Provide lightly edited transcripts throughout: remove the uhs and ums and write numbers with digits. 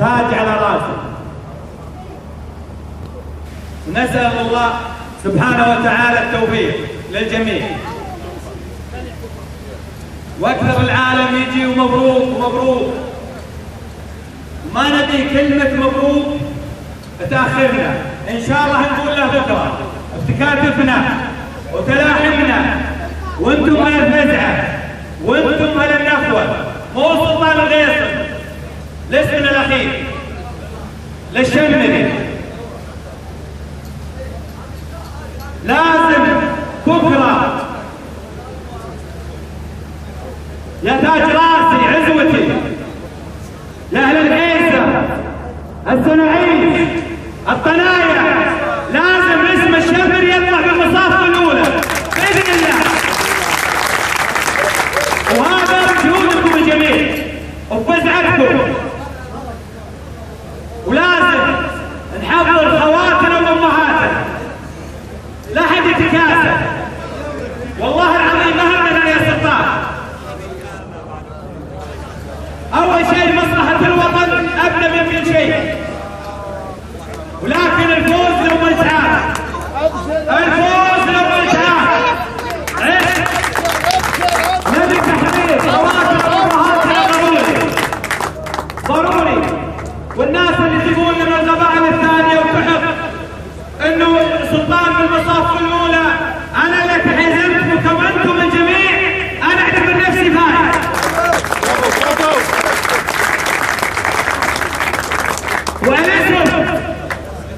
تاج على راسه. نسأل الله سبحانه وتعالى التوفيق للجميع. واكثر العالم يجي ومبروك ومبروك، ما نبي كلمة مبروك تأخرنا، إن شاء الله نقول له بكرة بتكاتفنا وتلاحمنا، وانتم أهل الفزعة وانتم أهل النخوة، مو سلطان الغيصن لاسمنا الأخير للشمري. لازم بكرة يا تاج راسي عزوتي يا أهل العيسى الصناعية الطنايا، لازم اسم الشمري يطلع بالمصافة الأولى بإذن الله. وهذا بجهودكم الجميع وبفزعتكم، ولازم نحضر خواتنا وأمهاتنا، لا حد يتكاسل. والله العظيم ما همنا يا سلطان، أول شيء مصلحة الوطن أبنى من كل شيء، ولكن الفوز لو ما نسعى، الفوز لو ما نسعى نبي تحرير خواتم أمهاتنا ضروري. والناس اللي تقول من القبائل الثانية وتحب انه سلطان بالمصاف الاولى، انا اللي تحزمتكم انتم الجميع، انا اعتبر نفسي فايز.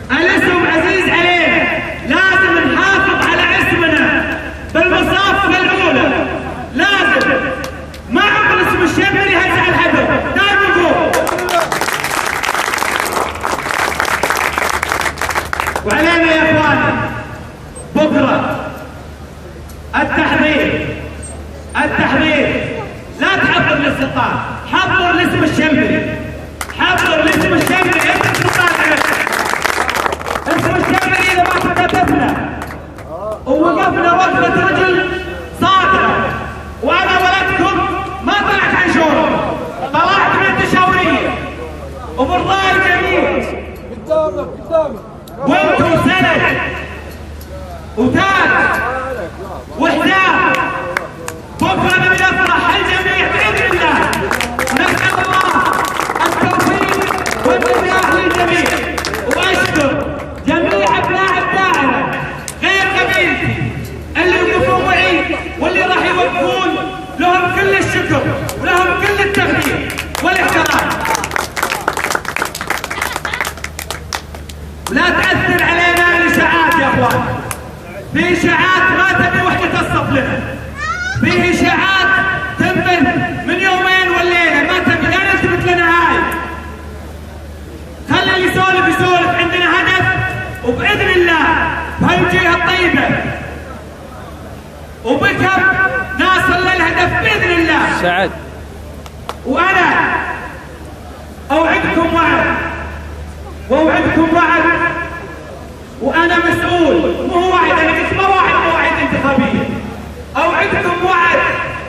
والاسم عزيز علينا، لازم نحافظ على اسمنا بالمصاف الاولى، لازم ما عقل اسم الشمري هزع الحدث دائما فوق. وعلينا يا اخواني بكره التحضير، لا تحضر للسلطان، حضر لاسم الشمري، حضر لاسم الشمري. انت السلطان اسم الشمري اذا ما تكاتفنا ووقفنا وقفه رجل صادره، وانا ولدكم ما طلعت عن شورى، طلعت من التشاوريه وبرضاء الجميع قدامك وانتم سند وتاج وحدان. بكره نبي نفرح الجميع باذن الله، نسال الله التوفيق والنجاح للجميع. واشكر جميع ابناء الدائره غير قبيلتي اللي وقفوا معي واللي راح يوقفون، لهم كل الشكر ولهم كل التقدير والاحترام. لا تأثر علينا الإشاعات يا اخوان، في إشاعات ما تبي وحدة الصف لنا، في إشاعات تنبث من يومين والليلة ما تبي لا نثبت لنا هاي. خلي اللي يسولف يسولف، عندنا هدف وبإذن الله بهالجهة الطيبة وبكم نصل للهدف بإذن الله. سعد، وأنا أوعدكم وأوعدكم وعد، وأنا مسؤول، مو وعد، أنا قلت مواعيد انتخابية. أوعدكم وعد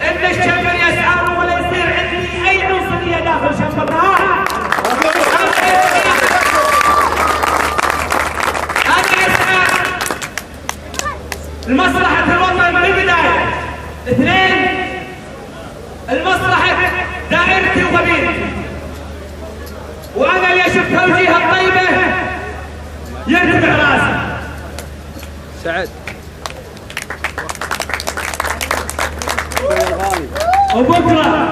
إن الشمر يسعر ولا يصير عندي أي عنصرية داخل شمرنا. أنا يسعر لمصلحة الوطن بالبداية. اثنين، المصلحة دائرتي وقبيلتي، وأنا اللي أشوف توجيه الطيبة يرتفع راسي. سعد، وبكرة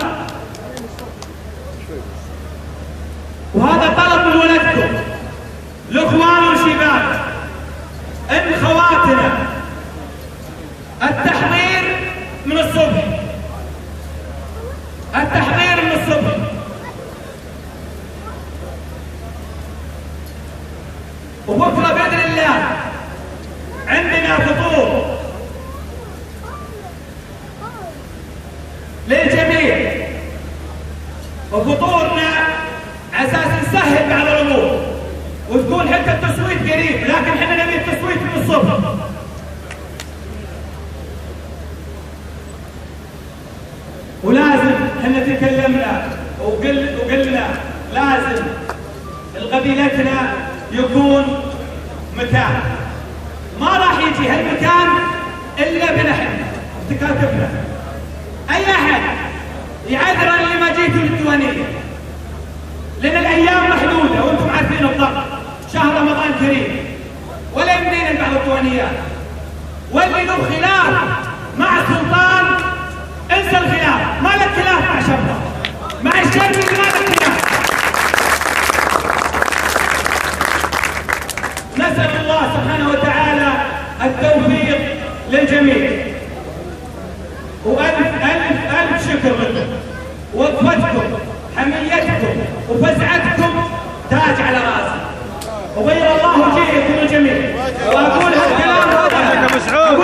وهذا طلب من ولدكم الاخوان والشباب، ان خواتنا التحضير من الصبح، التحضير من الصبح. وبكره باذن الله عندنا فطور للجميع، وفطورنا على اساس نسهل على الامور وتكون حتى التصويت قريب، لكن احنا نبي التصويت من الصبح. ولازم احنا تكلمنا وقلنا لازم لقبيلتنا يكون مكان، ما راح يجي هالمكان الا بنحن تكاتفنا. اي احد يعذر اللي ما جيتوا للديوانيه، لان الايام محدوده وانتم عارفين الضبط، شهر رمضان كريم ولا يمدينا بعض الديوانيات، واللي له خلاف مع السلطان انسى الخلاف، ما لك خلاف مع شباب، مع الشرق ما لك خلاف. نسأل الله سبحانه وتعالى التوفيق للجميع، وألف ألف ألف شكر لكم، وقفتكم حميتكم وفزعتكم تاج على راسي، وغير الله وجهكم الجميع. وأقول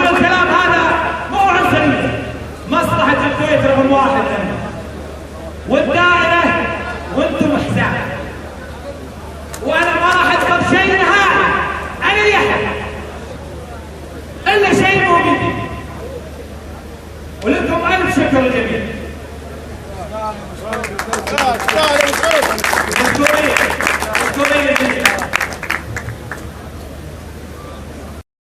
الكلام هذا مو عنصرية، مصلحة الكويت رقم واحد والدائرة وانتم حساب، وأنا ما راح أذكر شيء نهائي عن أي أحد إلا شيء مو بيدي، ولكم ألف شكر الجميع.